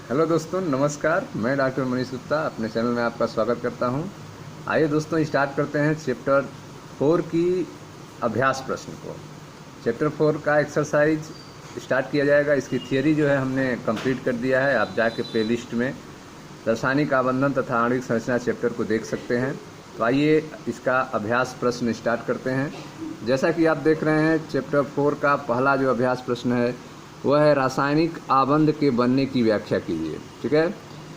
Hello दोस्तों, नमस्कार। मैं डॉक्टर मनीष गुप्ता अपने चैनल में आपका स्वागत करता हूं। आइए दोस्तों, स्टार्ट करते हैं चैप्टर 4 की अभ्यास प्रश्न को। चैप्टर 4 का एक्सरसाइज स्टार्ट किया जाएगा। इसकी थियरी जो है हमने कंप्लीट कर दिया है। आप जाके प्लेलिस्ट में रासायनिक आबंधन तथा आणविक संरचना चैप्टर को देख सकते हैं। तो आइए इसका अभ्यास प्रश्न स्टार्ट करते हैं। जैसा कि आप देख रहे हैं, चैप्टर 4 का पहला जो अभ्यास प्रश्न है वह है रासायनिक आबंध के बनने की व्याख्या कीजिए। ठीक है,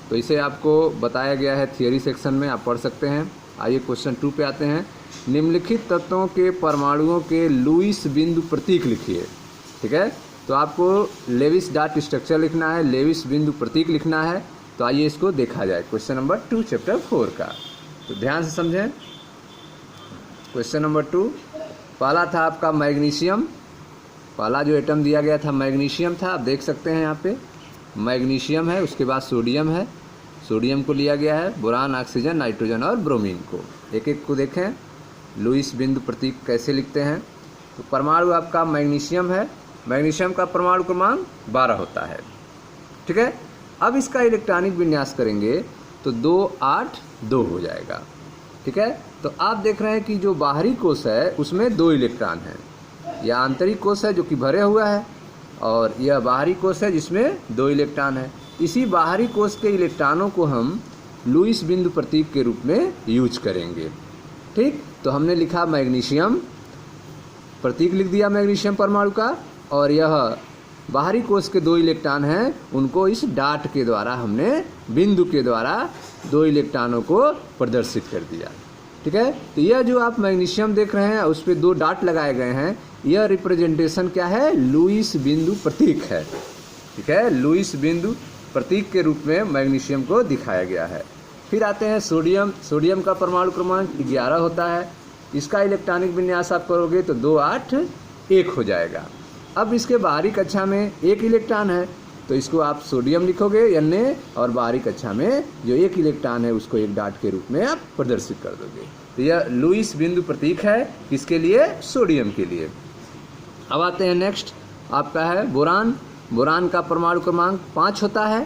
तो इसे आपको बताया गया है थियरी सेक्शन में, आप पढ़ सकते हैं। आइए क्वेश्चन 2 पे आते हैं। निम्नलिखित तत्वों के परमाणुओं के लुईस बिंदु प्रतीक लिखिए। ठीक है, तो आपको लेविस डॉट स्ट्रक्चर लिखना है, लेविस बिंदु प्रतीक लिखना है। तो आइए इसको देखा जाए। क्वेश्चन नंबर 2 चैप्टर 4 का, तो ध्यान से समझें। क्वेश्चन नंबर 2 पहला था आपका मैग्नीशियम। पहला जो एटम दिया गया था मैग्नीशियम था। आप देख सकते हैं यहाँ पे मैग्नीशियम है, उसके बाद सोडियम है। सोडियम को लिया गया है, बोरान, ऑक्सीजन, नाइट्रोजन और ब्रोमीन को। एक एक को देखें, लुईस बिंदु प्रतीक कैसे लिखते हैं। तो परमाणु आपका मैग्नीशियम है। मैग्नीशियम का परमाणु क्रमांक 12 होता है। ठीक है, अब इसका इलेक्ट्रॉनिक विन्यास करेंगे तो 282 हो जाएगा। ठीक है, तो आप देख रहे हैं कि जो बाहरी कोश है उसमें 2 इलेक्ट्रॉन हैं। यह आंतरिक कोश है जो कि भरे हुआ है, और यह बाहरी कोश है जिसमें 2 इलेक्ट्रॉन है। इसी बाहरी कोश के इलेक्ट्रॉनों को हम लुईस बिंदु प्रतीक के रूप में यूज करेंगे। ठीक, तो हमने लिखा मैग्नीशियम, प्रतीक लिख दिया मैग्नीशियम परमाणु का, और यह बाहरी कोश के 2 इलेक्ट्रॉन हैं, उनको इस डाट के द्वारा हमने बिंदु के द्वारा 2 इलेक्ट्रॉनों को प्रदर्शित कर दिया। ठीक है, तो यह जो आप मैग्नीशियम देख रहे हैं उस पर 2 डाट लगाए गए हैं। यह रिप्रेजेंटेशन क्या है? लुईस बिंदु प्रतीक है। ठीक है, लुईस बिंदु प्रतीक के रूप में मैग्नीशियम को दिखाया गया है। फिर आते हैं सोडियम। सोडियम का परमाणु क्रमांक 11 होता है। इसका इलेक्ट्रॉनिक विन्यास आप करोगे तो 281 हो जाएगा। अब इसके बाहरी कक्षा में 1 इलेक्ट्रॉन है, तो इसको आप सोडियम लिखोगे Na, और बाहरी कक्षा में जो 1 इलेक्ट्रॉन है उसको एक डाट के रूप में आप प्रदर्शित कर दोगे। तो यह लुईस बिंदु प्रतीक है। किसके लिए? सोडियम के लिए। अब आते हैं नेक्स्ट, आपका है बोरान। बोरान का परमाणु क्रमांक 5 होता है।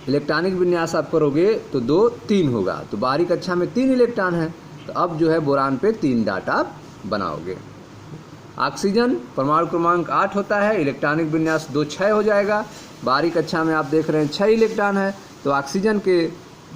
इलेक्ट्रॉनिक विन्यास आप करोगे तो 2 3 होगा। तो बाहरी कक्षा में 3 इलेक्ट्रॉन है, तो अब जो है बोरान पे 3 डाट आप बनाओगे। ऑक्सीजन परमाणु क्रमांक 8 होता है। इलेक्ट्रॉनिक विन्यास 2 6 हो जाएगा। बाहरी कक्षा में आप देख रहे हैं 6 इलेक्ट्रॉन है, तो ऑक्सीजन के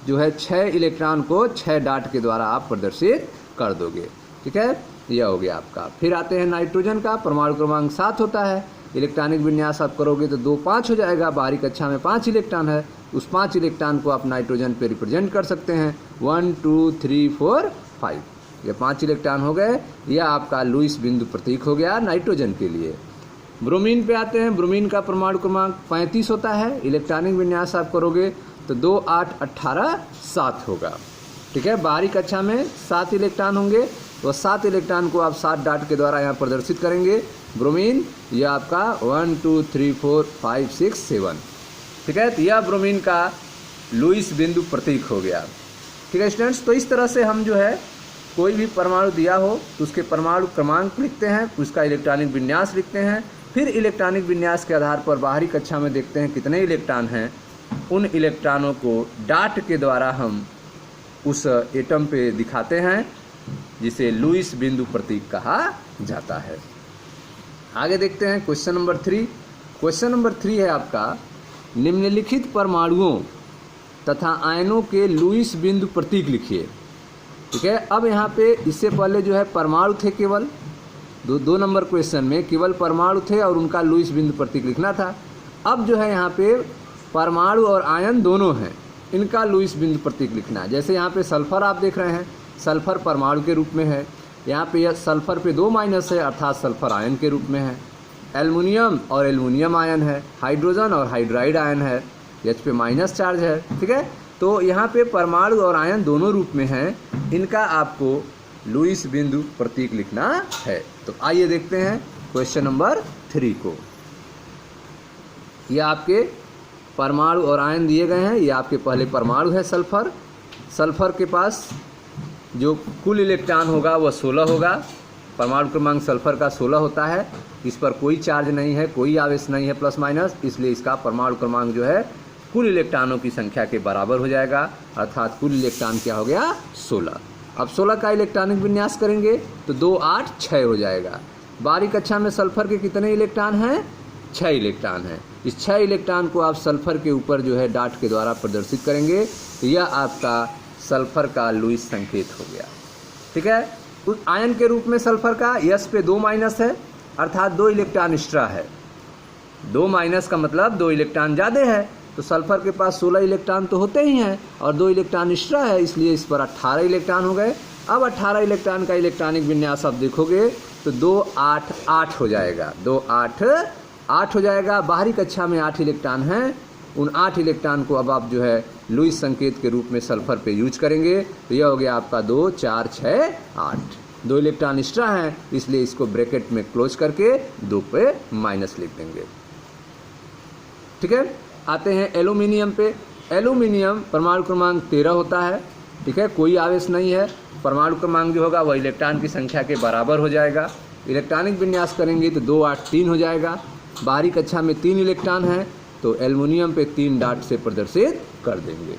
जो है 6 इलेक्ट्रॉन को 6 डाट के द्वारा आप प्रदर्शित कर दोगे। ठीक है, यह हो गया आपका। फिर आते हैं नाइट्रोजन का, परमाणु क्रमांक 7 होता है। इलेक्ट्रॉनिक विन्यास आप करोगे तो 2 5 हो जाएगा। बाहरी कक्षा में 5 इलेक्ट्रॉन है, उस 5 इलेक्ट्रॉन को आप नाइट्रोजन पे रिप्रेजेंट कर सकते हैं। 1 2 3 4 5, ये 5 इलेक्ट्रॉन हो गए। यह आपका लुईस बिंदु प्रतीक हो गया नाइट्रोजन के लिए। ब्रोमीन पे आते हैं। ब्रोमीन का परमाणु क्रमांक 35 होता है। इलेक्ट्रॉनिक विन्यास आप करोगे तो 2 8 18 7 होगा। ठीक है, बाहरी कक्षा में 7 इलेक्ट्रॉन होंगे, तो 7 इलेक्ट्रॉन को आप 7 डाट के द्वारा यहाँ प्रदर्शित करेंगे। ब्रोमीन यह आपका 1 2 3 4 5 6 7। ठीक है, तो यह ब्रोमीन का लुईस बिंदु प्रतीक हो गया। ठीक है स्टूडेंट्स, तो इस तरह से हम जो है कोई भी परमाणु दिया हो तो उसके परमाणु क्रमांक लिखते हैं, उसका इलेक्ट्रॉनिक विन्यास लिखते हैं। फिर इलेक्ट्रॉनिक विन्यास के आधार पर बाहरी कक्षा में देखते हैं कितने इलेक्ट्रॉन हैं। उन इलेक्ट्रॉनों को डाट के द्वारा हम उस एटम पे दिखाते हैं, जिसे लुईस बिंदु प्रतीक कहा जाता है। आगे देखते हैं क्वेश्चन नंबर 3। क्वेश्चन नंबर 3 है आपका, निम्नलिखित परमाणुओं तथा आयनों के लुईस बिंदु प्रतीक लिखिए। ठीक है, अब यहाँ पे इससे पहले जो है परमाणु थे, केवल 2 नंबर क्वेश्चन में केवल परमाणु थे और उनका लुईस बिंदु प्रतीक लिखना था। अब जो है यहाँ पे परमाणु और आयन दोनों हैं, इनका लुईस बिंदु प्रतीक लिखना है। जैसे यहाँ पे सल्फर आप देख रहे हैं, सल्फर परमाणु के रूप में है। यहाँ पे यह सल्फर पे 2 माइनस है, अर्थात सल्फर आयन के रूप में है। एल्युमिनियम और एल्युमिनियम आयन है। हाइड्रोजन और हाइड्राइड आयन है, H पे माइनस चार्ज है। ठीक है, तो यहाँ पे परमाणु और आयन दोनों रूप में हैं, इनका आपको लुईस बिंदु प्रतीक लिखना है। तो आइए देखते हैं क्वेश्चन नंबर 3 को। ये आपके परमाणु और आयन दिए गए हैं। ये आपके पहले परमाणु है सल्फर। सल्फर के पास जो कुल इलेक्ट्रॉन होगा वह 16 होगा। परमाणु क्रमांक सल्फर का 16 होता है। इस पर कोई चार्ज नहीं है, कोई आवेश नहीं है प्लस माइनस, इसलिए इसका परमाणु क्रमांक जो है कुल इलेक्ट्रॉनों की संख्या के बराबर हो जाएगा, अर्थात कुल इलेक्ट्रॉन क्या हो गया 16। अब 16 का इलेक्ट्रॉनिक विन्यास करेंगे तो 2 8 6 हो जाएगा। बारहवीं कक्षा में सल्फर के कितने इलेक्ट्रॉन हैं? 6 इलेक्ट्रॉन हैं। इस 6 इलेक्ट्रॉन को आप सल्फर के ऊपर जो है डॉट के द्वारा प्रदर्शित करेंगे तो यह आपका सल्फर का लुईस संकेत हो गया। ठीक है, उस आयन के रूप में सल्फर का यस पे 2 माइनस है, अर्थात 2 इलेक्ट्रॉन एक्स्ट्रा है। 2 माइनस का मतलब 2 इलेक्ट्रॉन ज़्यादा है, तो सल्फर के पास 16 इलेक्ट्रॉन तो होते ही हैं और 2 इलेक्ट्रॉन एक्स्ट्रा है, इसलिए इस पर 18 इलेक्ट्रॉन हो गए। अब 18 इलेक्ट्रॉन का इलेक्ट्रॉनिक विन्यास आप देखोगे तो 2 8 8 हो जाएगा, 2 8 8 हो जाएगा। बाहरी कक्षा में 8 इलेक्ट्रॉन हैं, उन 8 इलेक्ट्रॉन को अब आप जो है लुईस संकेत के रूप में सल्फर पे यूज करेंगे तो यह हो गया आपका 2 4 6 8। 2 इलेक्ट्रॉन एक्स्ट्रा हैं, इसलिए इसको ब्रैकेट में क्लोज करके 2 पे माइनस लिख देंगे। ठीक है, आते हैं एल्यूमिनियम पे। एल्यूमिनियम परमाणु क्रमांक 13 होता है। ठीक है, कोई आवेश नहीं है, परमाणु क्रमांक जो होगा वह इलेक्ट्रॉन की संख्या के बराबर हो जाएगा। इलेक्ट्रॉनिक विन्यास करेंगे तो 2 8 3 हो जाएगा। बाहरी कक्षा में 3 इलेक्ट्रॉन हैं तो एल्युमिनियम पे 3 डॉट से प्रदर्शित कर देंगे।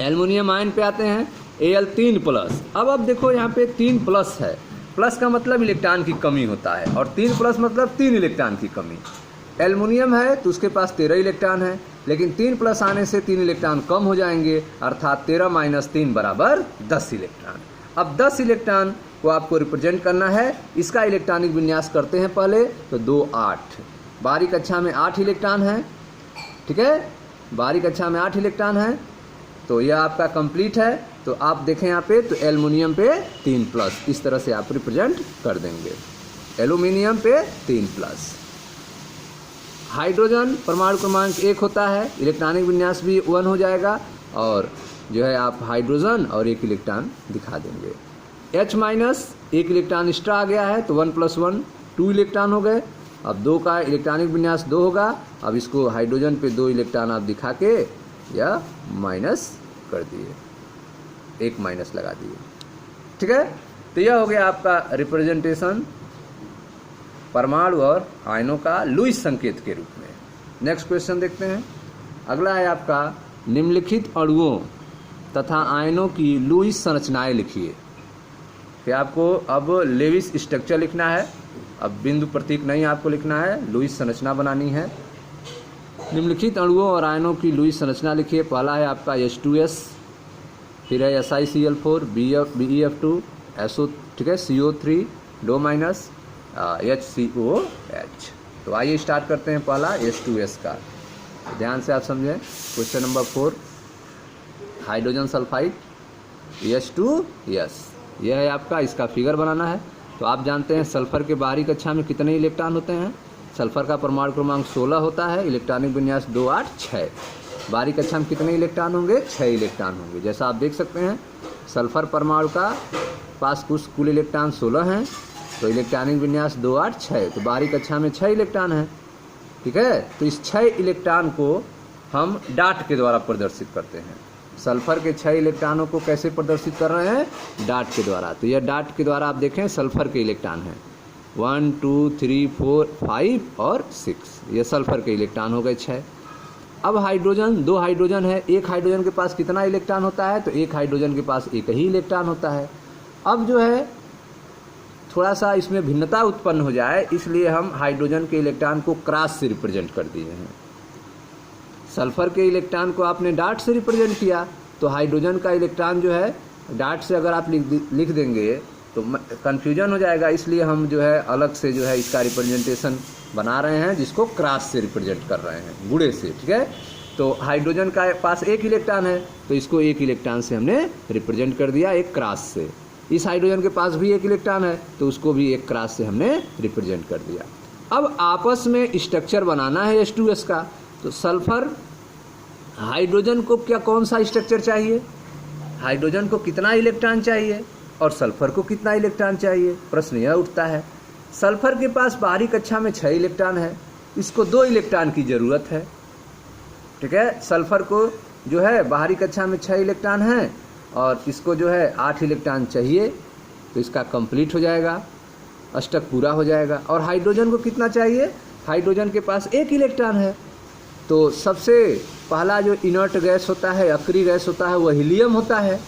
एल्युमिनियम आयन पे आते हैं, Al3+। अब देखो यहाँ पे 3+ है, प्लस का मतलब इलेक्ट्रॉन की कमी होता है और 3+ मतलब 3 इलेक्ट्रॉन की कमी। एल्युमिनियम है तो उसके पास 13 इलेक्ट्रॉन है, लेकिन 3+ आने से 3 इलेक्ट्रॉन कम हो जाएंगे, अर्थात 13 - 3 बराबर 10 इलेक्ट्रॉन। अब 10 इलेक्ट्रॉन को आपको रिप्रेजेंट करना है, इसका इलेक्ट्रॉनिक विन्यास करते हैं पहले तो 2 8। बाहरी कक्षा में 8 इलेक्ट्रॉन हैं। ठीक है, बाहरी कक्षा में 8 इलेक्ट्रॉन हैं तो यह आपका कंप्लीट है। तो आप देखें यहाँ पे तो एल्युमिनियम पे 3+, इस तरह से आप रिप्रेजेंट कर देंगे, एल्युमिनियम पे 3+। हाइड्रोजन परमाणु क्रमांक 1 होता है, इलेक्ट्रॉनिक विन्यास भी 1 हो जाएगा और जो है आप हाइड्रोजन और 1 इलेक्ट्रॉन दिखा देंगे। H- 1 इलेक्ट्रॉन एक्स्ट्रा आ गया है तो 1 + 1 2 इलेक्ट्रॉन हो गए। अब 2 का इलेक्ट्रॉनिक विन्यास 2 होगा। अब इसको हाइड्रोजन पे 2 इलेक्ट्रॉन आप दिखा के या माइनस कर दिए, 1 माइनस लगा दिए। ठीक है, तो यह हो गया आपका रिप्रेजेंटेशन परमाणु और आयनों का लुईस संकेत के रूप में। नेक्स्ट क्वेश्चन देखते हैं। अगला है आपका, निम्नलिखित अणुओं तथा आयनों की लुईस संरचनाएं लिखिए। फिर आपको अब लेविस स्ट्रक्चर लिखना है, अब बिंदु प्रतीक नहीं आपको लिखना है, लुईस संरचना बनानी है। निम्नलिखित अणुओं और आयनों की लुईस संरचना लिखिए। पहला है आपका H2S, फिर है SiCl4, BeF2, SO, ठीक है, CO3, 2- HCOH। तो आइए स्टार्ट करते हैं पहला H2S का। ध्यान से आप समझें। Question number 4, hydrogen sulphide H2S, यह है आपका, इसका फिगर बनाना है। तो आप जानते हैं सल्फर के बाहरी कक्षा में कितने इलेक्ट्रॉन होते हैं? सल्फर का परमाणु क्रमांक 16 होता है, इलेक्ट्रॉनिक विन्यास 2 8 6। बाहरी कक्षा में कितने इलेक्ट्रॉन होंगे? 6 इलेक्ट्रॉन होंगे। जैसा आप देख सकते हैं सल्फर परमाणु का पास कुल इलेक्ट्रॉन 16 हैं, तो इलेक्ट्रॉनिक विन्यास 2 8 6, तो बाहरी कक्षा में 6 इलेक्ट्रॉन हैं। ठीक है, तो इस 6 इलेक्ट्रॉन को हम डॉट के द्वारा प्रदर्शित करते हैं। सल्फर के 6 इलेक्ट्रॉनों को कैसे प्रदर्शित कर रहे हैं? डॉट के द्वारा। तो यह डॉट के द्वारा आप देखें सल्फर के इलेक्ट्रॉन हैं 1 2 3 4 5 और 6, ये सल्फर के इलेक्ट्रॉन हो गए 6। अब हाइड्रोजन, 2 हाइड्रोजन है, एक हाइड्रोजन के पास कितना इलेक्ट्रॉन होता है? तो एक हाइड्रोजन के पास एक ही इलेक्ट्रॉन होता है। अब जो है थोड़ा सा इसमें भिन्नता उत्पन्न हो जाए, इसलिए हम हाइड्रोजन के इलेक्ट्रॉन को क्रॉस से रिप्रेजेंट कर दिए हैं। सल्फर के इलेक्ट्रॉन को आपने डॉट से रिप्रेजेंट किया, तो हाइड्रोजन का इलेक्ट्रॉन जो है डॉट से अगर आप लिख देंगे तो कन्फ्यूजन हो जाएगा, इसलिए हम जो है अलग से जो है इसका रिप्रेजेंटेशन बना रहे हैं, जिसको क्रॉस से रिप्रेजेंट कर रहे हैं, गुणे से। ठीक है, तो हाइड्रोजन का पास एक इलेक्ट्रॉन है, तो इसको एक इलेक्ट्रॉन से हमने रिप्रेजेंट कर दिया, एक क्रॉस से। इस हाइड्रोजन के पास भी एक इलेक्ट्रॉन है, तो उसको भी एक क्रॉस से हमने रिप्रेजेंट कर दिया। अब आपस में स्ट्रक्चर बनाना है H2S का, तो सल्फर हाइड्रोजन को क्या कौन सा स्ट्रक्चर चाहिए? हाइड्रोजन को कितना इलेक्ट्रॉन चाहिए और सल्फर को कितना इलेक्ट्रॉन चाहिए? प्रश्न यह उठता है। सल्फर के पास बाहरी कक्षा में 6 इलेक्ट्रॉन है, इसको 2 इलेक्ट्रॉन की ज़रूरत है। ठीक है, सल्फर को जो है बाहरी कक्षा में 6 इलेक्ट्रॉन हैं और इसको जो है 8 इलेक्ट्रॉन चाहिए, तो इसका कंप्लीट हो जाएगा, अष्टक पूरा हो जाएगा। और हाइड्रोजन को कितना चाहिए? हाइड्रोजन के पास एक इलेक्ट्रॉन है, तो सबसे पहला जो इनर्ट गैस होता है, अक्रिय गैस होता है, वह हीलियम होता है।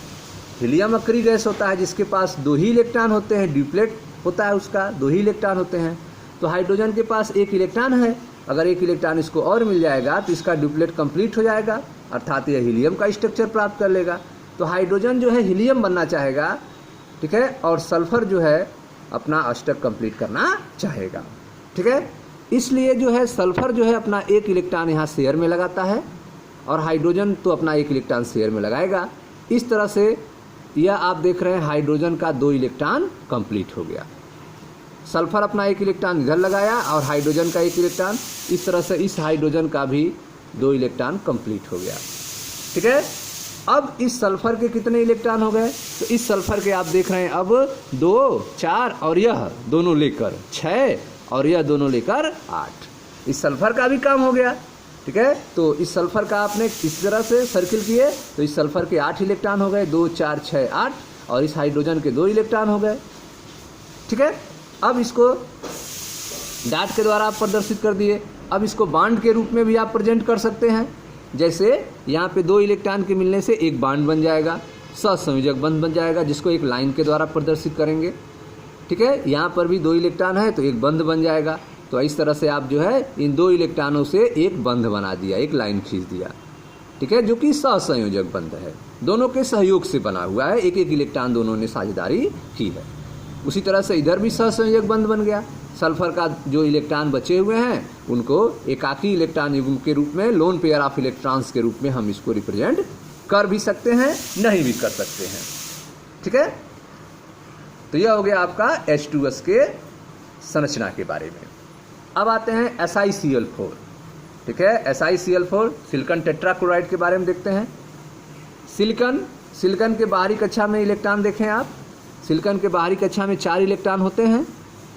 हीलियम अक्रिय गैस होता है जिसके पास 2 ही इलेक्ट्रॉन होते हैं, ड्यूप्लेट होता है उसका, 2 ही इलेक्ट्रॉन होते हैं। तो हाइड्रोजन के पास 1 इलेक्ट्रॉन है, अगर 1 इलेक्ट्रॉन इसको और मिल जाएगा तो इसका ड्यूप्लेट कंप्लीट हो जाएगा, अर्थात यह हीलियम का स्ट्रक्चर प्राप्त कर लेगा। तो हाइड्रोजन जो है हीलियम बनना चाहेगा, ठीक है, और सल्फर जो है अपना अष्टक कंप्लीट करना चाहेगा, ठीक है। इसलिए जो है सल्फर जो है अपना 1 इलेक्ट्रॉन यहाँ शेयर में लगाता है और हाइड्रोजन तो अपना 1 इलेक्ट्रॉन शेयर में लगाएगा। इस तरह से यह आप देख रहे हैं हाइड्रोजन का 2 इलेक्ट्रॉन कंप्लीट हो गया। सल्फर अपना 1 इलेक्ट्रॉन इधर लगाया और हाइड्रोजन का 1 इलेक्ट्रॉन, इस तरह से इस हाइड्रोजन का भी 2 इलेक्ट्रॉन कंप्लीट हो गया, ठीक है। अब इस सल्फर के कितने इलेक्ट्रॉन हो गए? तो इस सल्फर के आप देख रहे हैं अब 2, 4 और यह दोनों लेकर 6 और यह दोनों लेकर 8। इस सल्फर का भी काम हो गया, ठीक है। तो इस सल्फर का आपने इस तरह से सर्किल किए तो इस सल्फर के 8 इलेक्ट्रॉन हो गए, 2, 4, 6, 8 और इस हाइड्रोजन के 2 इलेक्ट्रॉन हो गए, ठीक है। अब इसको डाट के द्वारा आप प्रदर्शित कर दिए। अब इसको बांड के रूप में भी आप प्रेजेंट कर सकते हैं। जैसे यहाँ पे 2 इलेक्ट्रॉन के मिलने से एक बांड बन जाएगा, सहसंयोजक बंध बन जाएगा, जिसको एक लाइन के द्वारा प्रदर्शित करेंगे, ठीक है। यहाँ पर भी 2 इलेक्ट्रॉन है तो एक बंध बन जाएगा। तो इस तरह से आप जो है इन 2 इलेक्ट्रॉनों से एक बंध बना दिया, एक लाइन खींच दिया, ठीक है, जो कि सहसंयोजक बंध है, दोनों के सहयोग से बना हुआ है, एक एक इलेक्ट्रॉन दोनों ने साझेदारी की है। उसी तरह से इधर भी सहसंयोजक बंध बन गया। सल्फर का जो इलेक्ट्रॉन बचे हुए हैं उनको एकाकी इलेक्ट्रॉन युग्म के रूप में, लोन पेयर ऑफ इलेक्ट्रॉन्स के रूप में हम इसको रिप्रेजेंट कर भी सकते हैं, नहीं भी कर सकते हैं, ठीक है। तो यह हो गया आपका H2S के संरचना के बारे में। अब आते हैं SiCl4, ठीक है। SiCl4 सिलिकॉन टेट्राक्लोराइड के बारे में देखते हैं। सिलिकॉन के बाहरी कक्षा में इलेक्ट्रॉन देखें आप, सिलिकॉन के बाहरी कक्षा में 4 इलेक्ट्रॉन होते हैं।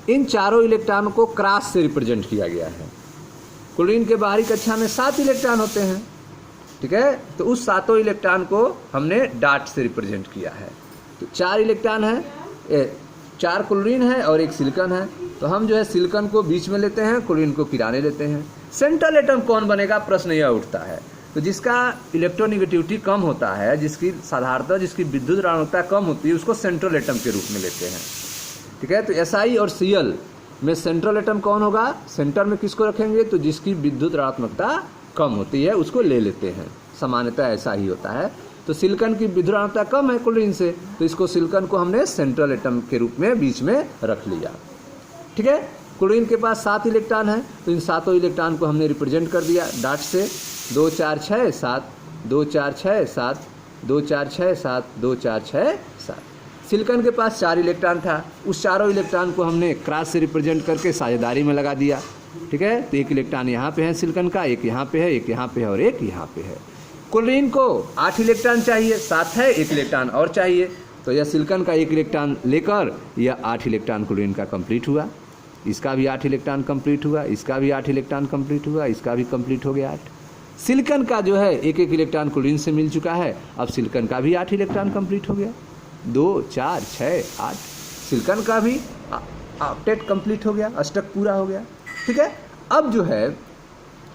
इन चारों इलेक्ट्रॉन को क्रॉस से रिप्रेजेंट किया गया है। क्लोरीन के बाहरी कक्षा में 7 इलेक्ट्रॉन होते हैं, ठीक है। तो उस 7 इलेक्ट्रॉन को हमने डाट से रिप्रेजेंट किया है। तो 4 इलेक्ट्रॉन है, 4 क्लोरीन है और 1 सिलिकॉन है। तो हम जो है सिलिकॉन को बीच में लेते हैं, क्लोरीन को किनारे लेते हैं। सेंट्रल एटम कौन बनेगा, प्रश्न यह उठता है। तो जिसका इलेक्ट्रोनेगेटिविटी कम होता है, जिसकी साधारणतः जिसकी विद्युत ऋणात्मकता कम होती है, उसको सेंट्रल एटम के रूप में लेते हैं, ठीक है। तो Si और Cl में सेंट्रल एटम कौन होगा, सेंटर में किसको रखेंगे, तो जिसकी विद्युत ऋणात्मकता कम होती है उसको ले लेते हैं। सामान्यतः ऐसा ही होता है। तो सिलिकॉन की विद्युत ऋणात्मकता कम है क्लोरीन से, तो इसको सिलिकॉन को हमने सेंट्रल एटम के रूप में बीच में रख लिया, ठीक है। क्लोरीन के पास 7 इलेक्ट्रॉन है, तो इन 7 इलेक्ट्रॉन को हमने रिप्रेजेंट कर दिया डाट से, 2, 4, 6, 7, 2, 4, 6, 7, 2, 4, 6, 7, 2, 4, 6, 7। सिलिकॉन के पास 4 इलेक्ट्रॉन था, उस चारों इलेक्ट्रॉन को हमने क्रॉस से रिप्रेजेंट करके साझेदारी में लगा दिया, ठीक है। तो 1 इलेक्ट्रॉन यहाँ पे है सिलिकॉन का, 1 यहाँ पे है, 1 यहाँ पे है और 1 यहाँ पे है। क्लोरीन को 8 इलेक्ट्रॉन चाहिए, 7 है, 1 इलेक्ट्रॉन और चाहिए। तो यह सिलिकॉन का 1 इलेक्ट्रॉन लेकर यह 8 इलेक्ट्रॉन क्लोरीन का कंप्लीट हुआ, इसका भी 8 इलेक्ट्रॉन कंप्लीट हुआ, इसका भी 8 इलेक्ट्रॉन कंप्लीट हुआ, इसका भी कंप्लीट हो गया 8। सिलिकॉन का जो है 1-1 इलेक्ट्रॉन क्लोरीन से मिल चुका है, अब सिलिकॉन का भी 8 इलेक्ट्रॉन कंप्लीट हो गया, 2, 4, 6, 8। सिलिकॉन का भी ऑक्टेट कंप्लीट हो गया, अष्टक पूरा हो गया, ठीक है। अब जो है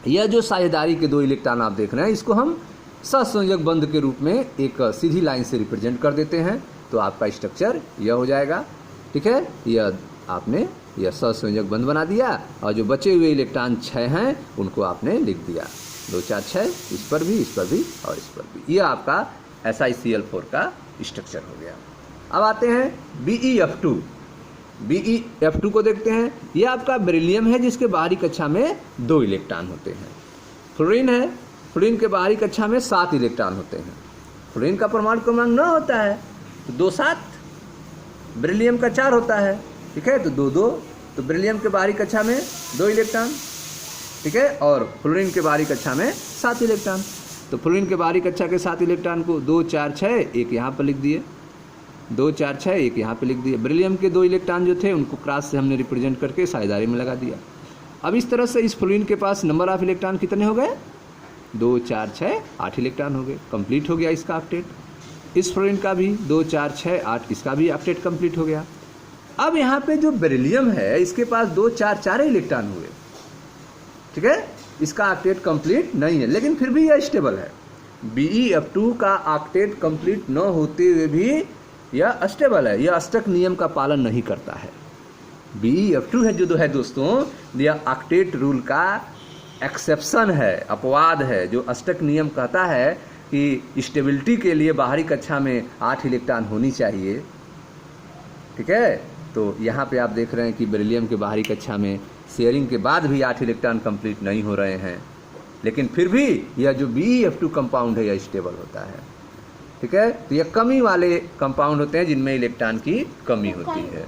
यह जो साझेदारी के 2 इलेक्ट्रॉन आप देख रहे हैं, इसको हम सहसंयोजक बंध के रूप में एक सीधी लाइन से रिप्रेजेंट कर देते हैं। तो आपका स्ट्रक्चर यह हो जाएगा, ठीक है। यह आपने यह सहसंयोजक बंध बना दिया और जो बचे हुए इलेक्ट्रॉन 6 हैं उनको आपने लिख दिया, 2, 4, 6, इस पर भी, इस पर भी और इस पर भी। यह आपका SiCl4 का स्ट्रक्चर हो गया। अब आते हैं BeF2। BeF2 को देखते हैं। यह आपका बेरिलियम है जिसके बाहरी कक्षा में 2 इलेक्ट्रॉन होते हैं। फ्लोरीन है, फ्लोरीन के बाहरी कक्षा में 7 इलेक्ट्रॉन होते हैं। फ्लोरीन का परमाणु क्रमांक 9 होता है, तो 2, 7। बेरिलियम का 4 होता है, ठीक है, तो 2, 2। तो बेरिलियम के बाहरी कक्षा में 2 इलेक्ट्रॉन, ठीक है, और फ्लोरीन के बाहरी कक्षा में 7 इलेक्ट्रॉन। तो फ्लोरीन के बाहरी कक्षा के 7 इलेक्ट्रॉन को 2, 4, 6, 1 यहाँ पर लिख दिए, 2, 4, 6, 1 यहाँ पे लिख दिया। बेरिलियम के 2 इलेक्ट्रॉन जो थे उनको क्रॉस से हमने रिप्रेजेंट करके साझेदारी में लगा दिया। अब इस तरह से इस फ्लोरीन के पास नंबर ऑफ इलेक्ट्रॉन कितने हो गए, 2, 4, 6, 8 इलेक्ट्रॉन हो गए, कंप्लीट हो गया इसका ऑक्टेट। इस फ्लोरीन का भी 2, 4, 6, 8, इसका भी ऑक्टेट कंप्लीट हो गया। अब यहाँ पे जो बेरिलियम है इसके पास 2, 4, 4 इलेक्ट्रॉन हुए, ठीक है। इसका ऑक्टेट कंप्लीट नहीं है, लेकिन फिर भी यह स्टेबल है। BeF2 का ऑक्टेट कंप्लीट न होते हुए भी यह स्टेबल है, यह अष्टक नियम का पालन नहीं करता है। BeF2 है जो है दोस्तों, यह ऑक्टेट रूल का एक्सेप्शन है, अपवाद है, जो अष्टक नियम कहता है कि स्टेबिलिटी के लिए बाहरी कक्षा में 8 इलेक्ट्रॉन होनी चाहिए। ठीक है, तो यहाँ पे आप देख रहे हैं कि बेरिलियम के बाहरी कक्षा में शेयरिंग के बाद भी 8 इलेक्ट्रॉन कंप्लीट नहीं हो रहे हैं, लेकिन फिर भी यह जो BeF2 कंपाउंड है यह स्टेबल होता है। ठीक है, तो यह कमी वाले कंपाउंड होते हैं जिनमें इलेक्ट्रॉन की कमी होती है।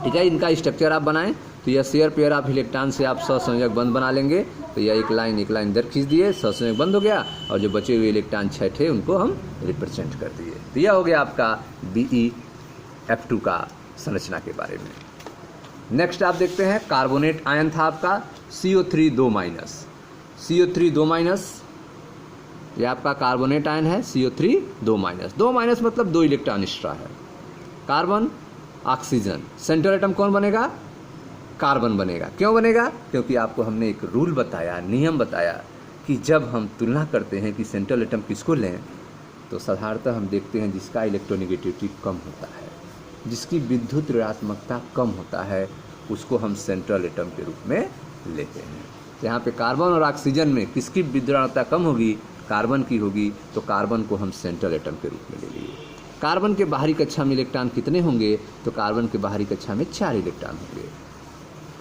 ठीक है, इनका स्ट्रक्चर आप बनाएं तो यह शेयर पेयर ऑफ इलेक्ट्रॉन से आप सहसंयोजक बंध बना लेंगे। तो यह एक लाइन इधर खींच दिए, सहसंयोजक बंद हो गया, और जो बचे हुए इलेक्ट्रॉन 6 थे उनको हम रिप्रेजेंट कर दिए। तो यह हो गया आपका BeF2 का संरचना के बारे में। नेक्स्ट आप देखते हैं कार्बोनेट आयन था आपका CO3 2-। CO3 2-, यह आपका कार्बोनेट आयन है CO3 2-। 2- मतलब 2 इलेक्ट्रॉन एक्स्ट्रा है। कार्बन ऑक्सीजन, सेंट्रल एटम कौन बनेगा? कार्बन बनेगा। क्यों बनेगा? क्योंकि आपको हमने एक रूल बताया, नियम बताया कि जब हम तुलना करते हैं कि सेंट्रल एटम किसको लें, तो साधारणतः हम देखते हैं जिसका इलेक्ट्रोनेगेटिविटी कम होता है, जिसकी विद्युत ऋणात्मकता कम होता है, उसको हम सेंट्रल एटम के रूप में लेते हैं। तो यहाँ पे कार्बन और ऑक्सीजन में किसकी विद्युत ऋणात्मकता कम होगी? कार्बन की होगी, तो कार्बन को हम सेंट्रल एटम के रूप में ले लिए। कार्बन के बाहरी कक्षा में इलेक्ट्रॉन कितने होंगे? तो कार्बन के बाहरी कक्षा में 4 इलेक्ट्रॉन होंगे।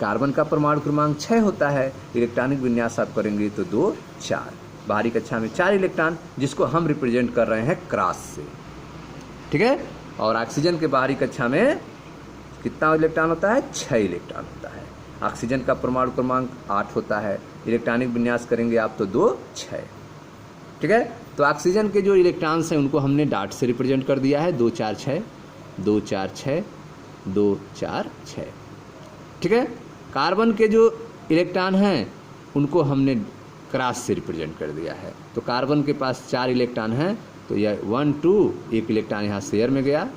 कार्बन का परमाणु क्रमांक 6 होता है, इलेक्ट्रॉनिक विन्यास आप करेंगे तो 2 4, बाहरी कक्षा में 4 इलेक्ट्रॉन, जिसको हम रिप्रेजेंट कर रहे हैं क्रॉस से। ठीक है, और ऑक्सीजन के बाहरी कक्षा में कितना इलेक्ट्रॉन होता है? 6 इलेक्ट्रॉन होता है। ऑक्सीजन का परमाणु क्रमांक 8 होता है, इलेक्ट्रॉनिक विन्यास करेंगे आप तो 2 6। ठीक है, तो ऑक्सीजन के जो इलेक्ट्रॉन्स हैं उनको हमने डॉट से रिप्रेजेंट कर दिया है, 2 4 6 2 4 6 2 4 6। ठीक है, कार्बन के जो इलेक्ट्रॉन हैं उनको हमने क्रॉस से रिप्रेजेंट कर दिया है। तो कार्बन के पास 4 इलेक्ट्रॉन हैं, तो यह 1 2, एक इलेक्ट्रॉन यहाँ शेयर में गया,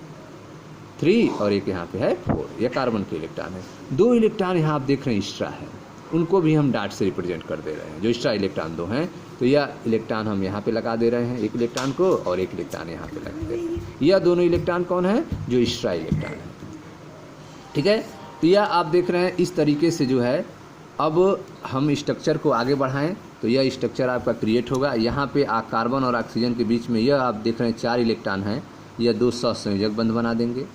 3 और एक यहाँ पे है 4, यह कार्बन के इलेक्ट्रॉन है। 2 इलेक्ट्रॉन यहाँ आप देख रहे हैं एक्स्ट्रा है, उनको भी हम डॉट से रिप्रेजेंट कर दे रहे हैं, जो एक्स्ट्रा इलेक्ट्रॉन 2 हैं। तो यह इलेक्ट्रॉन हम यहाँ पे लगा दे रहे हैं, एक इलेक्ट्रॉन को, और एक इलेक्ट्रॉन यहाँ पे लगा दे रहे हैं। यह दोनों इलेक्ट्रॉन कौन है? जो एक्स्ट्रा इलेक्ट्रॉन है। ठीक है, तो यह आप देख रहे हैं इस तरीके से जो है। अब हम स्ट्रक्चर को आगे बढ़ाएं तो यह स्ट्रक्चर आपका क्रिएट होगा। यहाँ पे कार्बन और ऑक्सीजन के बीच में यह आप देख रहे हैं 4 इलेक्ट्रॉन हैं, यह 2 सहसंयोजक बंध बना देंगे।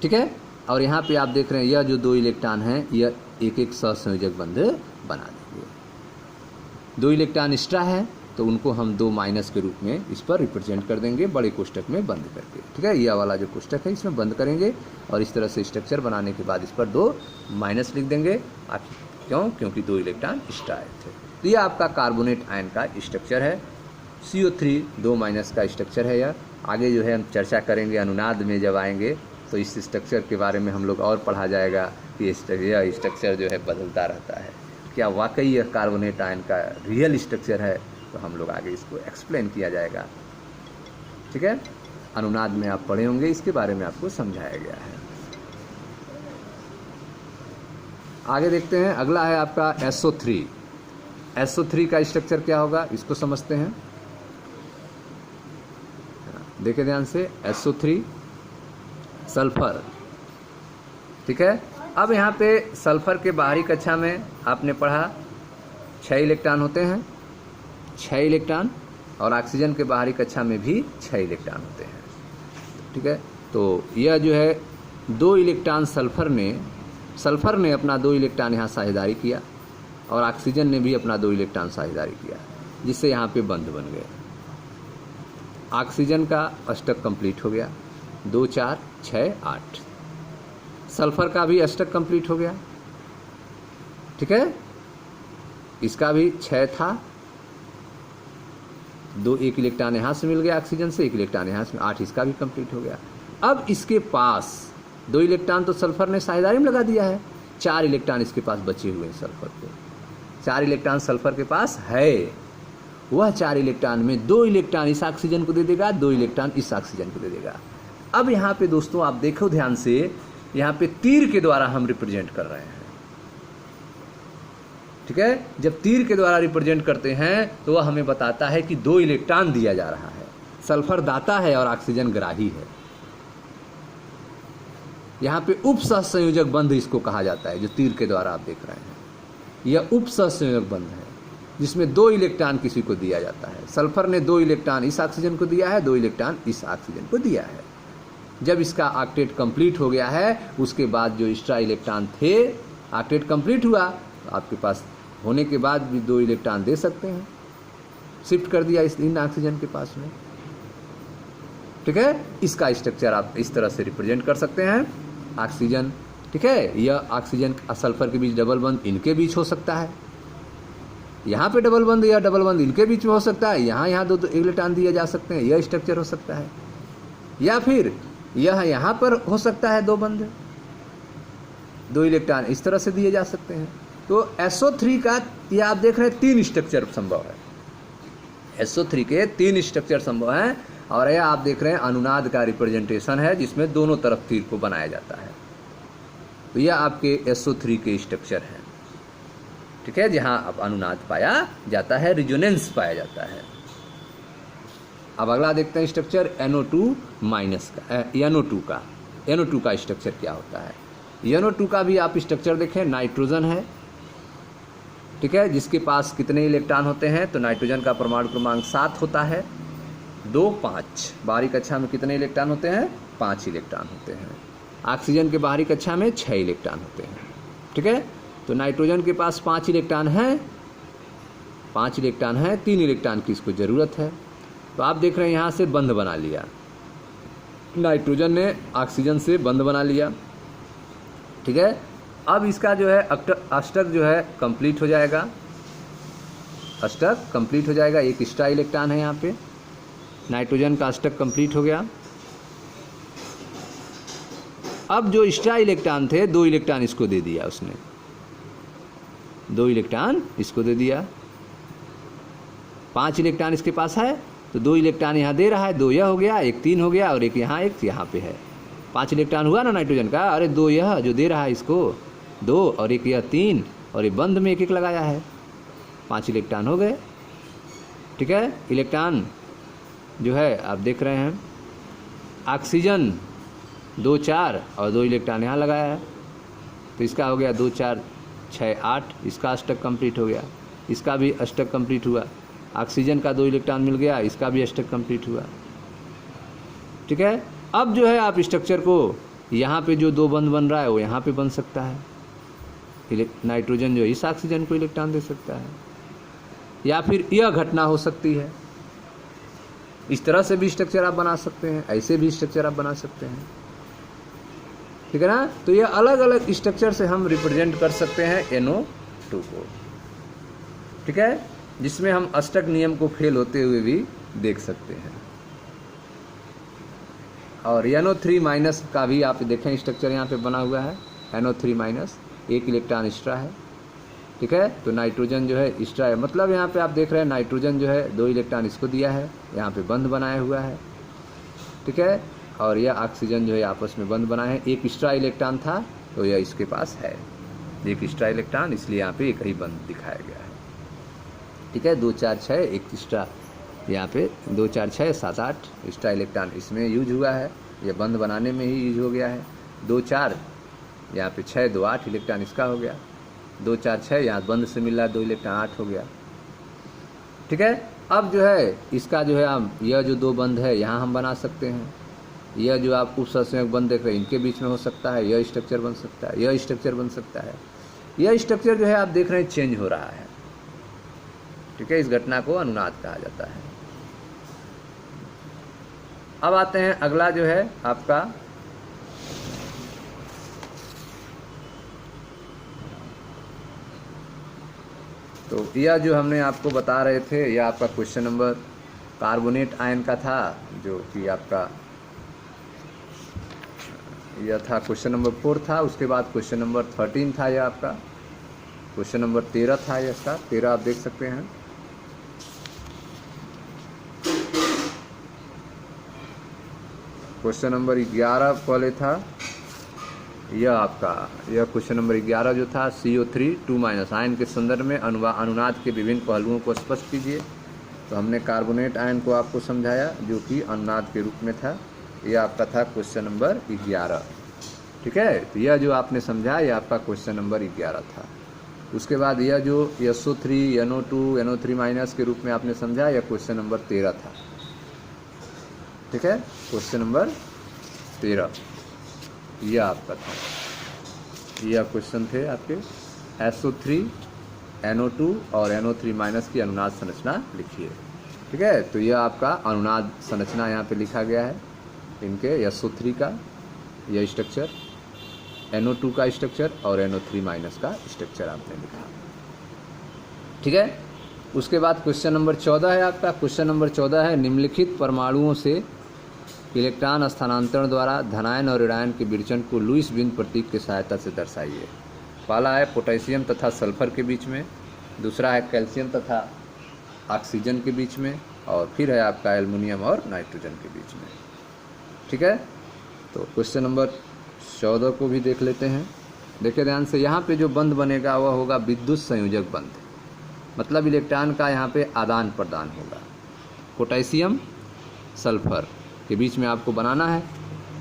ठीक है, और यहाँ पे आप देख रहे हैं यह जो 2 इलेक्ट्रॉन हैं यह एक एक सहसंयोजक बंध बना देंगे। 2 इलेक्ट्रॉन एक्स्ट्रा है तो उनको हम 2- के रूप में इस पर रिप्रेजेंट कर देंगे, बड़े कोष्टक में बंद करके। ठीक है, यह वाला जो कोष्टक है इसमें बंद करेंगे, और इस तरह से स्ट्रक्चर बनाने के बाद इस पर 2- लिख देंगे। क्यों? क्योंकि 2 इलेक्ट्रॉन एक्स्ट्रा आए थे। तो यह आपका कार्बोनेट आयन का स्ट्रक्चर है, CO3 2- का स्ट्रक्चर है। यह आगे जो है हम चर्चा करेंगे अनुनाद में, जब आएंगे तो इस स्ट्रक्चर के बारे में हम लोग और पढ़ा जाएगा कि यह स्ट्रक्चर जो है बदलता रहता है, क्या वाकई यह कार्बोनेट आयन का रियल स्ट्रक्चर है, तो हम लोग आगे इसको एक्सप्लेन किया जाएगा। ठीक है, अनुनाद में आप पढ़े होंगे, इसके बारे में आपको समझाया गया है। आगे देखते हैं, अगला है आपका SO3। SO3 का स्ट्रक्चर क्या होगा इसको समझते हैं, देखिए ध्यान से। SO3 sulphur. ठीक है, अब यहाँ पे सल्फर के बाहरी कक्षा में आपने पढ़ा 6 इलेक्ट्रॉन होते हैं, 6 इलेक्ट्रॉन, और ऑक्सीजन के बाहरी कक्षा में भी 6 इलेक्ट्रॉन होते हैं। ठीक है, तो यह जो है 2 इलेक्ट्रॉन सल्फर ने अपना 2 इलेक्ट्रॉन यहाँ साझेदारी किया, और ऑक्सीजन ने भी अपना 2 इलेक्ट्रॉन साझेदारी किया, जिससे यहाँ पे बंध बन गए। ऑक्सीजन का अष्टक कंप्लीट हो गया, 2 4 6 8। सल्फर का भी अष्टक कंप्लीट हो गया। ठीक है, इसका भी 6 था, 1 इलेक्ट्रॉन यहाँ से मिल गया ऑक्सीजन से, 1 इलेक्ट्रॉन यहाँ से, 8 इसका भी कंप्लीट हो गया। अब इसके पास 2 इलेक्ट्रॉन तो सल्फर ने साझेदारी में लगा दिया है, 4 इलेक्ट्रॉन इसके पास बचे हुए हैं सल्फर को। 4 इलेक्ट्रॉन सल्फर के पास है, वह 4 इलेक्ट्रॉन में 2 इलेक्ट्रॉन इस ऑक्सीजन को दे देगा, 2 इलेक्ट्रॉन इस ऑक्सीजन को दे देगा। अब यहाँ पे दोस्तों आप देखो ध्यान से, यहाँ पे तीर के द्वारा हम रिप्रेजेंट कर रहे हैं। ठीक है। जब तीर के द्वारा रिप्रेजेंट करते हैं तो वह हमें बताता है कि 2 इलेक्ट्रॉन दिया जा रहा है। सल्फर दाता है और ऑक्सीजन ग्राही है। यहाँ पे उपसहसंयोजक बंध इसको कहा जाता है, जो तीर के द्वारा आप देख रहे हैं, यह उपसहसंयोजक बंध है जिसमें 2 इलेक्ट्रॉन किसी को दिया जाता है। सल्फर ने 2 इलेक्ट्रॉन इस ऑक्सीजन को दिया है, 2 इलेक्ट्रॉन इस ऑक्सीजन को दिया है। जब इसका ऑक्टेट कंप्लीट हो गया है, उसके बाद जो एक्स्ट्रा इलेक्ट्रॉन थे, ऑक्टेट कंप्लीट हुआ तो आपके पास होने के बाद भी 2 इलेक्ट्रॉन दे सकते हैं, शिफ्ट कर दिया इन ऑक्सीजन के पास में, ठीक है। इसका स्ट्रक्चर आप इस तरह से रिप्रेजेंट कर सकते हैं, ऑक्सीजन, ठीक है। यह ऑक्सीजन सल्फर के बीच डबल बंध इनके बीच हो सकता है, यहाँ पे डबल बंध या डबल बंध इनके बीच में हो सकता है, यहाँ 2 इलेक्ट्रॉन दिए जा सकते हैं, यह स्ट्रक्चर हो सकता है। या फिर यह यहाँ पर हो सकता है 2 बंध, 2 इलेक्ट्रॉन इस तरह से दिए जा सकते हैं। तो SO3 का यह आप देख रहे हैं 3 स्ट्रक्चर संभव है। SO3 के 3 स्ट्रक्चर संभव हैं और यह आप देख रहे हैं अनुनाद का रिप्रेजेंटेशन है जिसमें दोनों तरफ तीर को बनाया जाता है। तो यह आपके SO3 के स्ट्रक्चर हैं, ठीक है, जहां अब अनुनाद पाया जाता है, रिजोनेंस पाया जाता है। अब अगला देखते हैं स्ट्रक्चर NO2 माइनस का, NO2 का स्ट्रक्चर क्या होता है। NO2 का भी आप स्ट्रक्चर देखें, नाइट्रोजन है, ठीक है, जिसके पास कितने इलेक्ट्रॉन होते हैं, तो नाइट्रोजन का परमाणु क्रमांक 7 होता है, 2, 5। बाहरी कक्षा में कितने इलेक्ट्रॉन होते हैं, 5 इलेक्ट्रॉन होते हैं। ऑक्सीजन के बाहरी कक्षा में 6 इलेक्ट्रॉन होते हैं, ठीक है। तो नाइट्रोजन के पास 5 इलेक्ट्रॉन हैं, 5 इलेक्ट्रॉन हैं, 3 इलेक्ट्रॉन की इसको ज़रूरत है। तो आप देख रहे हैं यहाँ से बंध बना लिया, नाइट्रोजन ने ऑक्सीजन से बंध बना लिया, ठीक है। अब इसका जो है अष्टक जो है कंप्लीट हो जाएगा, अष्टक कंप्लीट हो जाएगा। एक एक्स्ट्रा इलेक्ट्रॉन है यहाँ पे, नाइट्रोजन का अष्टक कंप्लीट हो गया। अब जो एक्स्ट्रा इलेक्ट्रॉन थे, 2 इलेक्ट्रॉन इसको दे दिया उसने, 2 इलेक्ट्रॉन इसको दे दिया। 5 इलेक्ट्रॉन इसके पास है तो 2 इलेक्ट्रॉन यहाँ दे रहा है, 2 यह हो गया, एक 3 हो गया और एक यहाँ पे है। 5 इलेक्ट्रॉन हुआ ना नाइट्रोजन का, अरे 2 यह जो दे रहा है इसको 2 और एक यह 3 और ये बंध में 1 लगाया है, 5 इलेक्ट्रॉन हो गए, ठीक है। इलेक्ट्रॉन जो है आप देख रहे हैं, ऑक्सीजन 2, 4 और 2 इलेक्ट्रॉन यहाँ लगाया है, तो इसका हो गया 2, 4, 6, 8, इसका अष्टक कंप्लीट हो गया, इसका भी अष्टक कंप्लीट हुआ। ऑक्सीजन का 2 इलेक्ट्रॉन मिल गया, इसका भी अष्टक कंप्लीट हुआ, ठीक है। अब जो है आप स्ट्रक्चर को यहाँ पे जो 2 बंध बन रहा है वो यहाँ पे बन सकता है, नाइट्रोजन जो इस ऑक्सीजन को इलेक्ट्रॉन दे सकता है, या फिर यह घटना हो सकती है। इस तरह से भी स्ट्रक्चर आप बना सकते हैं, ऐसे भी स्ट्रक्चर आप बना सकते हैं, ठीक है ना। तो ये अलग अलग स्ट्रक्चर से हम रिप्रेजेंट कर सकते हैं NO2 को, ठीक है, जिसमें हम अष्टक नियम को फेल होते हुए भी देख सकते हैं। और NO3 माइनस का भी आप देखें स्ट्रक्चर यहाँ पे बना हुआ है, NO3 माइनस, 1 इलेक्ट्रॉन एक्स्ट्रा है, ठीक है। तो नाइट्रोजन जो है एक्स्ट्रा है, मतलब यहाँ पे आप देख रहे हैं नाइट्रोजन जो है 2 इलेक्ट्रॉन इसको दिया है, यहाँ पे बंध बनाया हुआ है, ठीक है। और यह ऑक्सीजन जो है आपस में बंध बनाए हैं, 1 एक्स्ट्रा इलेक्ट्रॉन था तो यह इसके पास है, 1 एक्स्ट्रा इलेक्ट्रॉन, इसलिए यहाँ पे एक ही बंध दिखाया गया है, ठीक है। 2, 4, 6, 1 एक्स्ट्रा यहाँ पे 2, 4, 6, 7, 8 एक्स्ट्रा इलेक्ट्रॉन इसमें यूज हुआ है, यह बंध बनाने में ही यूज हो गया है। 2, 4 यहाँ पे 6, 2, 8 इलेक्ट्रॉन इसका हो गया, 2, 4, 6 यहाँ बंध से मिल रहा है, 2 इलेक्ट्रॉन 8 हो गया, ठीक है। अब जो है इसका जो है हम यह जो 2 बंध है यहाँ हम बना सकते हैं, यह जो आप उपसंयोजक बंध देख रहे हैं इनके बीच में हो सकता है, यह स्ट्रक्चर बन सकता है, यह स्ट्रक्चर बन सकता है। यह स्ट्रक्चर जो है आप देख रहे हैं चेंज हो रहा है, ठीक है। इस घटना को अनुनाद कहा जाता है। अब आते हैं अगला जो है आपका तो यह जो हमने आपको बता रहे थे, यह आपका क्वेश्चन नंबर कार्बोनेट आयन का था, जो कि आपका यह था क्वेश्चन नंबर 4 था। उसके बाद क्वेश्चन नंबर 13 था, यह आपका क्वेश्चन नंबर 13 था, यह इसका 13 आप देख सकते हैं। क्वेश्चन नंबर 11 पहले था, यह आपका यह क्वेश्चन नंबर 11 जो था, CO3 2- आयन के संदर्भ में अनुनाद के विभिन्न पहलुओं को स्पष्ट कीजिए। तो हमने कार्बोनेट आयन को आपको समझाया जो कि अनुनाद के रूप में था। यह आपका था क्वेश्चन नंबर 11। ठीक है, तो यह जो आपने समझा यह आपका क्वेश्चन नंबर 11 था। उसके बाद यह जो SO3 NO2 NO3- के रूप में आपने समझा, यह क्वेश्चन नंबर 13 था। ठीक है, क्वेश्चन नंबर 13 यह आपका था। यह क्वेश्चन थे आपके SO3 NO2 और NO3- की अनुनाद संरचना लिखिए। ठीक है, तो यह आपका अनुनाद संरचना यहाँ पे लिखा गया है। इनके SO3 का यह स्ट्रक्चर, NO2 का स्ट्रक्चर और NO3- का स्ट्रक्चर आपने लिखा। ठीक है, उसके बाद क्वेश्चन नंबर 14 है आपका। क्वेश्चन नंबर 14 है, निम्नलिखित परमाणुओं से इलेक्ट्रॉन स्थानांतरण द्वारा धनायन और ऋणायन के विरचन को लुईस बिंदु प्रतीक की सहायता से दर्शाइए। पहला है पोटेशियम तथा सल्फर के बीच में, दूसरा है कैल्शियम तथा ऑक्सीजन के बीच में, और फिर है आपका एल्युमिनियम और नाइट्रोजन के बीच में। ठीक है, तो क्वेश्चन नंबर 14 को भी देख लेते हैं। देखिए ध्यान से, यहाँ पे जो बंध बनेगा वह होगा विद्युत संयोजक बंध, मतलब इलेक्ट्रॉन का यहाँ पे आदान प्रदान होगा। पोटेशियम सल्फर के बीच में आपको बनाना है।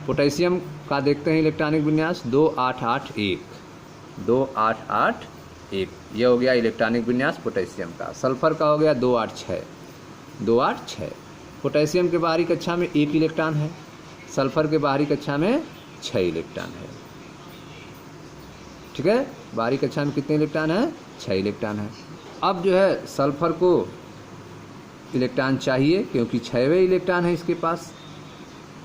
पोटेशियम का देखते हैं इलेक्ट्रॉनिक विन्यास 2881, 2881 यह हो गया इलेक्ट्रॉनिक विन्यास पोटेशियम का। सल्फर का हो गया 286, 286। पोटेशियम के बाहरी कक्षा में 1 इलेक्ट्रॉन है, सल्फर के बाहरी कक्षा में 6 इलेक्ट्रॉन है। ठीक है, बाहरी कक्षा में कितने इलेक्ट्रॉन है? 6 इलेक्ट्रॉन है। अब जो है सल्फर को इलेक्ट्रॉन चाहिए क्योंकि 6वें इलेक्ट्रॉन है इसके पास।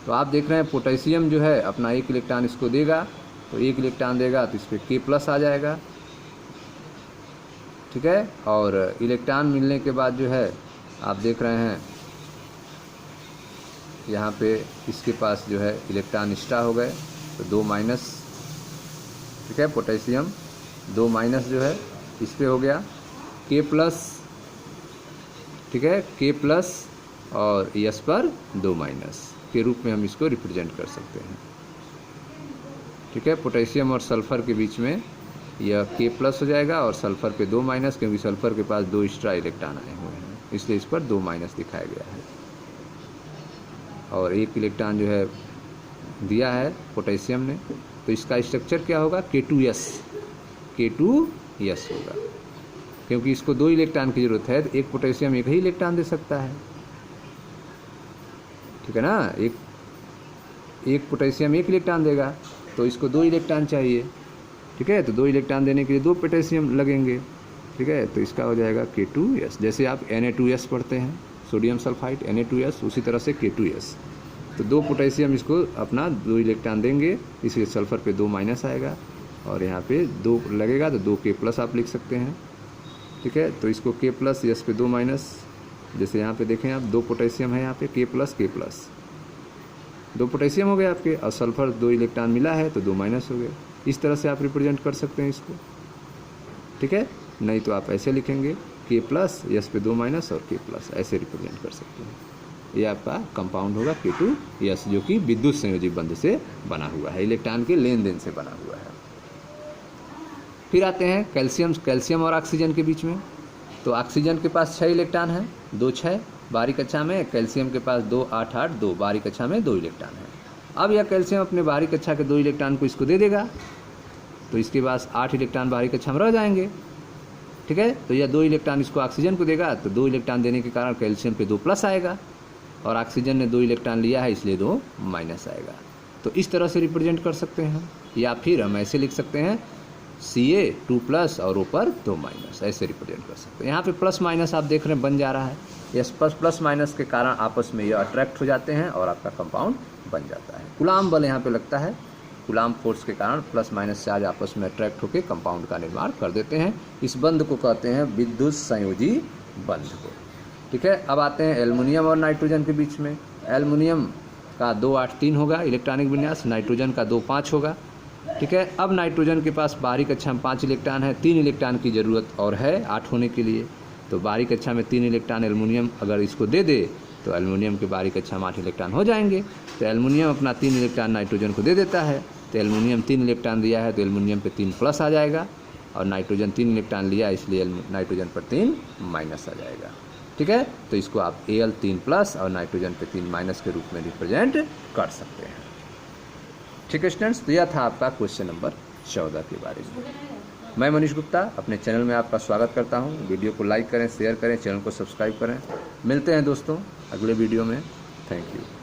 तो आप देख रहे हैं पोटेशियम जो है अपना 1 इलेक्ट्रॉन इसको देगा, तो 1 इलेक्ट्रॉन देगा तो इस पर K+ आ जाएगा। ठीक है, और इलेक्ट्रॉन मिलने के बाद जो है आप देख रहे हैं यहाँ पे इसके पास जो है इलेक्ट्रॉन एक्स्ट्रा हो गए, तो 2-। ठीक है, पोटेशियम 2- जो है इस पे हो गया K+। ठीक है, K+ और S पर 2- के रूप में हम इसको रिप्रेजेंट कर सकते हैं। ठीक है, पोटेशियम और सल्फर के बीच में यह K+ हो जाएगा और सल्फर पे 2- क्योंकि सल्फर के पास 2 एक्स्ट्रा इलेक्ट्रॉन आए हुए हैं, इसलिए इस पर 2- दिखाया गया है। और 1 इलेक्ट्रॉन जो है दिया है पोटेशियम ने, तो इसका स्ट्रक्चर क्या होगा? K2S, K2S होगा, क्योंकि इसको 2 इलेक्ट्रॉन की जरूरत है, तो 1 पोटेशियम 1 ही इलेक्ट्रॉन दे सकता है। ठीक है ना, एक पोटेशियम 1 इलेक्ट्रॉन देगा, तो इसको 2 इलेक्ट्रॉन चाहिए। ठीक है, तो 2 इलेक्ट्रॉन देने के लिए 2 पोटेशियम लगेंगे। ठीक है, तो इसका हो जाएगा K2S। जैसे आप Na2S पढ़ते हैं, सोडियम सल्फाइड Na2S, उसी तरह से K2S। तो 2 पोटेशियम इसको अपना 2 इलेक्ट्रॉन देंगे, इसलिए सल्फर पे 2- आएगा और यहाँ पे 2 लगेगा तो 2 K+ आप लिख सकते हैं। ठीक है, तो इसको K+ S पे 2-। जैसे यहाँ पे देखें आप 2 पोटेशियम है यहाँ पे K+, 2 पोटेशियम हो गए आपके, और सल्फर 2 इलेक्ट्रॉन मिला है तो 2- हो गए। इस तरह से आप रिप्रेजेंट कर सकते हैं इसको। ठीक है, नहीं तो आप ऐसे लिखेंगे K+ S पे 2- और K+, ऐसे रिप्रेजेंट कर सकते हैं। ये आपका कंपाउंड होगा K2S, जो कि विद्युत संयोजक बंध से बना हुआ है, इलेक्ट्रॉन के लेन देन से बना हुआ है। फिर आते हैं कैल्शियम और ऑक्सीजन के बीच में। तो ऑक्सीजन के पास 6 इलेक्ट्रॉन है, 2-6 बाहरी कक्षा में। कैल्शियम के पास 2-8-8 बाहरी कक्षा में 2 इलेक्ट्रॉन है। अब यह कैल्शियम अपने बाहरी कक्षा के 2 इलेक्ट्रॉन को इसको दे देगा, तो इसके पास 8 इलेक्ट्रॉन बाहरी कक्षा में रह जाएंगे। ठीक है, तो यह 2 इलेक्ट्रॉन इसको ऑक्सीजन को देगा, तो 2 इलेक्ट्रॉन देने के कारण कैल्शियम पे 2+ आएगा, और ऑक्सीजन ने 2 इलेक्ट्रॉन लिया है इसलिए 2- आएगा। तो इस तरह से रिप्रेजेंट कर सकते हैं, या फिर हम ऐसे लिख सकते हैं Ca 2+ और ऊपर 2-, ऐसे रिप्रेजेंट कर सकते हैं। यहाँ पे +- आप देख रहे हैं बन जा रहा है, यस +- के कारण आपस में ये अट्रैक्ट हो जाते हैं और आपका कंपाउंड बन जाता है। कूलाम बल यहाँ पे लगता है, कूलाम फोर्स के कारण +- चार्ज आपस में अट्रैक्ट होकर कंपाउंड का निर्माण कर देते हैं। इस बंध को कहते हैं विद्युत संयोजी बंध को। ठीक है, अब आते हैं एल्युमिनियम और नाइट्रोजन के बीच में। एल्युमिनियम का 2-8-3 होगा इलेक्ट्रॉनिक विन्यास, नाइट्रोजन का 2-5 होगा। ठीक है, अब नाइट्रोजन के पास बाहरी कक्षा में 5 इलेक्ट्रॉन है, 3 इलेक्ट्रॉन की ज़रूरत और है 8 होने के लिए। तो बाहरी कक्षा में 3 इलेक्ट्रॉन एल्युमिनियम अगर इसको दे दे तो एल्युमिनियम के बाहरी कक्षा में 8 इलेक्ट्रॉन हो जाएंगे। तो एल्युमिनियम अपना 3 इलेक्ट्रॉन नाइट्रोजन को दे देता है, तो एल्युमिनियम 3 इलेक्ट्रॉन दिया है तो एल्युमिनियम पे 3 प्लस आ जाएगा, और नाइट्रोजन 3 इलेक्ट्रॉन लिया इसलिए नाइट्रोजन पर 3 माइनस आ जाएगा। ठीक है, तो इसको आप Al 3 प्लस और नाइट्रोजन पे 3 माइनस के रूप में रिप्रेजेंट कर सकते हैं। ठीक है स्टूडेंट्स, तो यह था आपका क्वेश्चन नंबर 14 के बारे में। मैं मनीष गुप्ता अपने चैनल में आपका स्वागत करता हूं। वीडियो को लाइक करें, शेयर करें, चैनल को सब्सक्राइब करें। मिलते हैं दोस्तों अगले वीडियो में। Thank you.